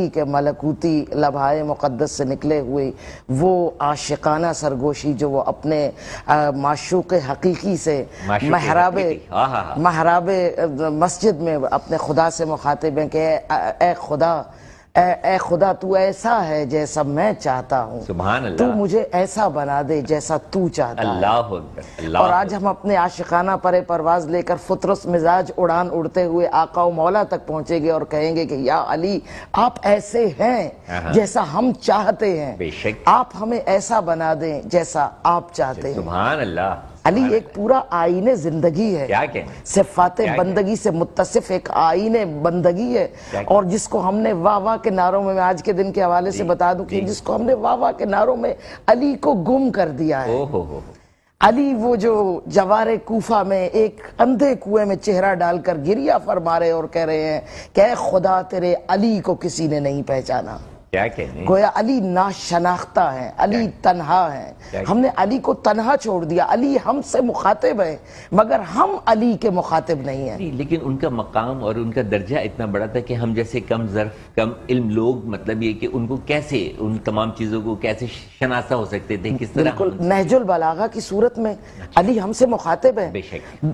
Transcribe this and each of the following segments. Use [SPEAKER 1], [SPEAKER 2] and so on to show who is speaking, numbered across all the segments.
[SPEAKER 1] علی کے ملکوتی لبھائے مقدس سے نکلے ہوئے وہ عاشقانہ سرگوشی جو وہ اپنے معشوق حقیقی سے محراب مسجد میں اپنے خدا سے مخاطب ہیں کہ اے خدا تو ایسا ہے جیسا میں چاہتا ہوں،
[SPEAKER 2] سبحان اللہ،
[SPEAKER 1] تو مجھے ایسا بنا دے جیسا تو چاہتا ہے۔
[SPEAKER 2] اللہ اکبر۔
[SPEAKER 1] اور آج ہم اپنے عاشقانہ پرے پرواز لے کر فطرس مزاج اڑان اڑتے ہوئے آقا و مولا تک پہنچیں گے اور کہیں گے کہ یا علی آپ ایسے ہیں جیسا ہم چاہتے ہیں،
[SPEAKER 2] بے شک
[SPEAKER 1] آپ ہمیں ایسا بنا دیں جیسا آپ چاہتے ہیں۔
[SPEAKER 2] سبحان اللہ۔
[SPEAKER 1] علی ایک پورا آئین زندگی ہے،
[SPEAKER 2] کیا کہنا،
[SPEAKER 1] صفات بندگی سے متصف ایک آئین بندگی ہے، اور جس کو ہم نے واہ واہ کے نعروں میں آج کے دن کے حوالے سے بتا دوں کہ جس کو ہم نے واہ واہ کے نعروں میں علی کو گم کر دیا ہے۔ علی وہ جو جوار کوفہ میں ایک اندھے کنویں میں چہرہ ڈال کر گریہ فرما رہے اور کہہ رہے ہیں کہ اے خدا تیرے علی کو کسی نے نہیں پہچانا۔
[SPEAKER 2] کیا کہنے،
[SPEAKER 1] گویا علی ناشناختہ ہیں، علی تنہا ہیں، ہم نے علی کو تنہا چھوڑ دیا۔ علی ہم سے مخاطب ہے مگر ہم علی کے مخاطب نہیں ہیں۔
[SPEAKER 2] لیکن ان کا مقام اور ان کا درجہ اتنا بڑا تھا کہ ہم جیسے کم ظرف کم علم لوگ مطلب یہ کہ ان کو کیسے ان تمام چیزوں کو کیسے شناسہ ہو سکتے تھے، کس طرح؟
[SPEAKER 1] بالکل نہج البلاغہ کی صورت میں علی ہم سے مخاطب ہے۔
[SPEAKER 2] بے شک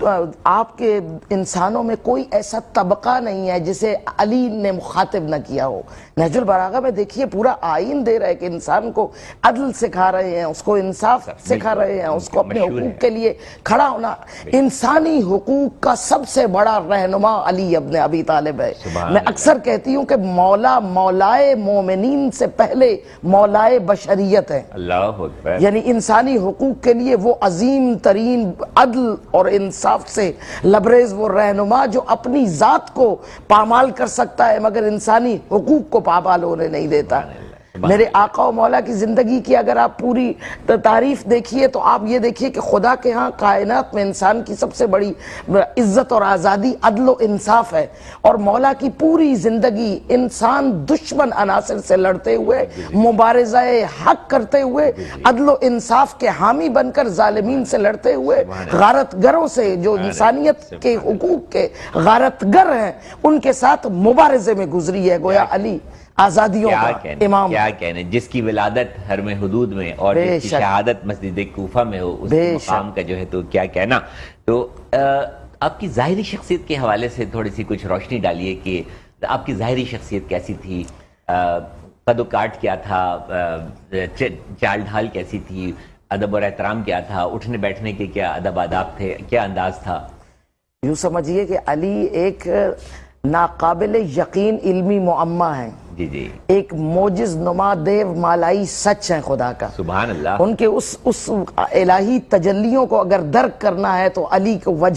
[SPEAKER 1] آپ کے انسانوں میں کوئی ایسا طبقہ نہیں ہے جسے علی نے مخاطب نہ کیا ہو۔ نہج البلاغہ میں دیکھیے پورا آئین دے رہے کہ انسان کو عدل سکھا رہے ہیں، اس کو انصاف سکھا رہے ہیں، اس کو اپنے حقوق کے لیے کھڑا ہونا۔ انسانی حقوق کا سب سے بڑا رہنما علی ابن ابی طالب ہے۔ میں اکثر کہتی ہوں کہ مولا مولائے مومنین سے پہلے مولائے بشریت ہے۔
[SPEAKER 2] اللہ اکبر۔
[SPEAKER 1] یعنی انسانی حقوق کے لیے وہ عظیم ترین عدل اور انصاف سے لبریز وہ رہنما جو اپنی ذات کو پامال کر سکتا ہے مگر انسانی حقوق کو پامال ہونے نہیں دیتا۔ میرے آقا و مولا کی زندگی کی اگر آپ پوری تعریف دیکھیے تو آپ یہ دیکھیے کہ خدا کے ہاں کائنات میں انسان کی سب سے بڑی عزت اور آزادی عدل و انصاف ہے، اور مولا کی پوری زندگی انسان دشمن عناصر سے لڑتے ہوئے، مبارزہ حق کرتے ہوئے، عدل و انصاف کے حامی بن کر ظالمین سے لڑتے ہوئے، غارت گروں سے جو انسانیت کے حقوق کے غارت گر ہیں ان کے ساتھ مبارزے میں گزری ہے۔ گویا علی آزادیوں کا امام،
[SPEAKER 2] کیا کہنے، جس کی ولادت حرم حدود میں اور جس کی شہادت مسجد کوفہ میں ہو، اس مقام کا جو ہے تو کیا کہنا۔ تو آپ کی ظاہری شخصیت کے حوالے سے تھوڑی سی کچھ روشنی ڈالیے کہ آپ کی ظاہری شخصیت کیسی تھی، قد و کاٹ کیا تھا، چال ڈھال کیسی تھی، ادب اور احترام کیا تھا، اٹھنے بیٹھنے کے کیا ادب آداب تھے، کیا انداز تھا؟
[SPEAKER 1] یوں سمجھیے کہ علی ایک ناقابل یقین علمی معمہ ہیں،
[SPEAKER 2] جی جی،
[SPEAKER 1] ایک موجز نما دیو مالائی سچ ہیں خدا کا۔
[SPEAKER 2] سبحان اللہ۔
[SPEAKER 1] ان کے اس الہی تجلیوں کو اگر درک کرنا ہے تو علی کو وجہ